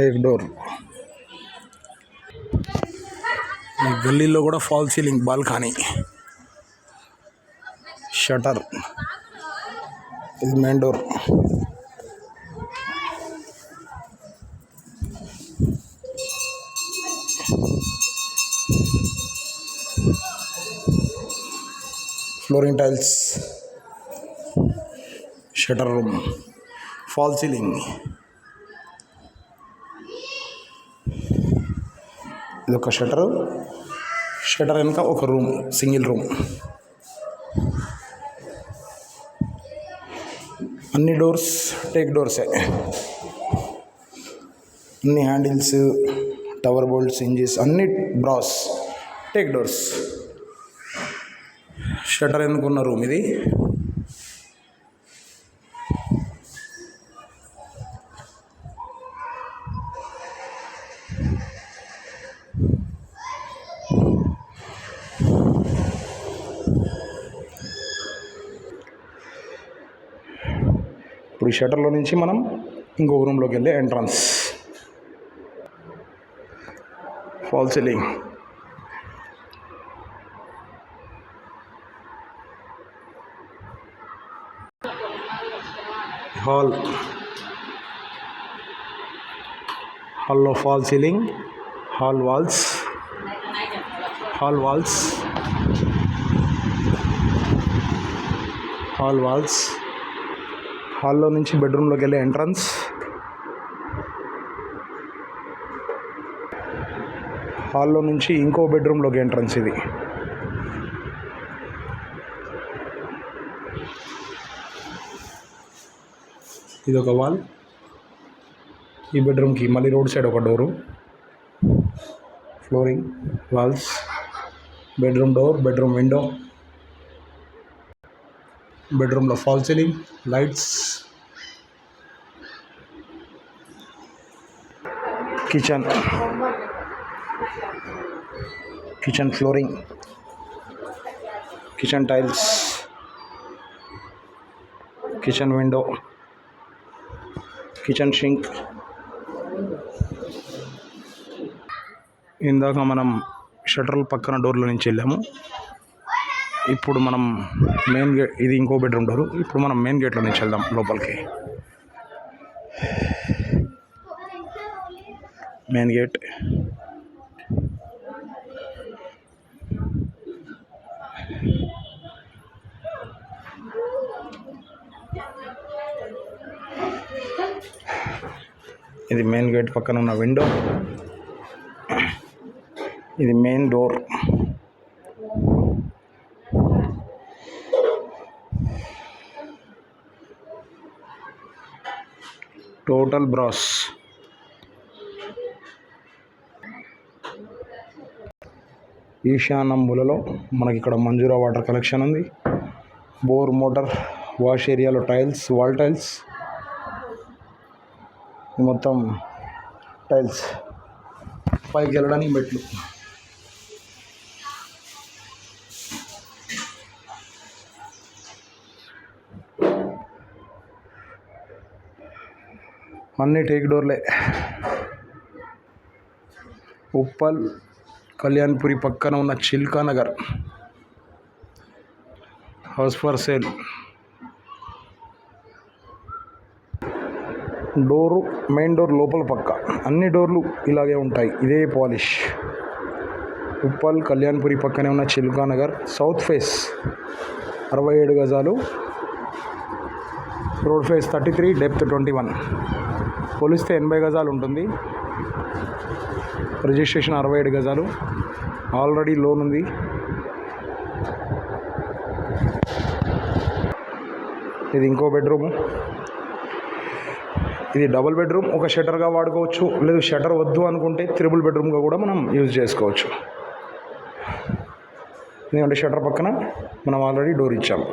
एक डोर ఈ గల్లీలో కూడా ఫాల్ సీలింగ్ బాల్కనీ షటర్ ఇది main door flooring tiles shutter room fall ceiling ఇది ఒక షటర్ వెనుక ఒక రూమ్ సింగిల్ రూమ్ అన్ని డోర్స్ టేక్ డోర్సే అన్ని హ్యాండిల్స్ టవర్ బోల్ట్స్ ఇంజిన్స్ అన్ని బ్రాస్ టేక్ డోర్స్ షటర్ వెనుకున్న రూమ్ ఇది ఇప్పుడు ఈ షటర్లో నుంచి మనం ఇంకొక రూమ్లోకి వెళ్ళే ఎంట్రన్స్ ఫాల్ సీలింగ్ హాల్లో ఫాల్ సీలింగ్ హాల్ వాల్స్ హాల్లో నుంచి బెడ్రూమ్లోకి వెళ్ళే ఎంట్రన్స్ హాల్లో నుంచి ఇంకో బెడ్రూమ్లోకి ఎంట్రన్స్ ఇది ఒక వాల్ ఈ బెడ్రూమ్కి మళ్ళీ రోడ్ సైడ్ ఒక door flooring walls bedroom door bedroom window బెడ్రూమ్లో fall ceiling lights kitchen flooring kitchen tiles kitchen window kitchen sink ఇందాక మనం షటర్ల పక్కన డోర్ల నుంచి వెళ్ళాము ఇప్పుడు మనం మెయిన్ గేట్ ఇది ఇంకో బెడ్రూమ్ డోరు ఇప్పుడు మనం మెయిన్ గేట్లో నుంచి వెళ్దాం లోపలికి మెయిన్ గేట్ ఇది మెయిన్ గేట్ పక్కన ఉన్న విండో ఇది మెయిన్ డోర్ టోటల్ బ్రాస్ ఈశాన్య మూలలో మనకి ఇక్కడ మంజూరా వాటర్ కలెక్షన్ ఉంది బోర్ మోటార్ వాష్ ఏరియాలో టైల్స్ వాల్ టైల్స్ మొత్తం టైల్స్ పైకి వెళ్ళడానికి మెట్లు అన్ని టేక్ డోర్లే ఉప్పల్ కళ్యాణ్పురి పక్కన ఉన్న Chilka Nagar house for sale door main door లోపల పక్క అన్ని డోర్లు ఇలాగే ఉంటాయి ఇదే పాలిష్ ఉప్పల్ కళ్యాణ్పురి పక్కనే ఉన్న చిల్కా నగర్ సౌత్ ఫేస్ 67 గజాలు రోడ్ ఫేస్ 33 డెప్త్ 21 పోలిస్తే 80 గజాలు ఉంటుంది రిజిస్ట్రేషన్ 67 గజాలు ఆల్రెడీ లోన్ ఉంది ఇది ఇంకో బెడ్రూము. ఇది డబుల్ బెడ్రూమ్, ఒక షటర్గా వాడుకోవచ్చు. లేదు షటర్ వద్దు అనుకుంటే త్రిబుల్ బెడ్రూమ్గా కూడా మనం యూజ్ చేసుకోవచ్చు. ఎందుకంటే షటర్ పక్కన మనం ఆల్రెడీ డోర్ ఇచ్చాము.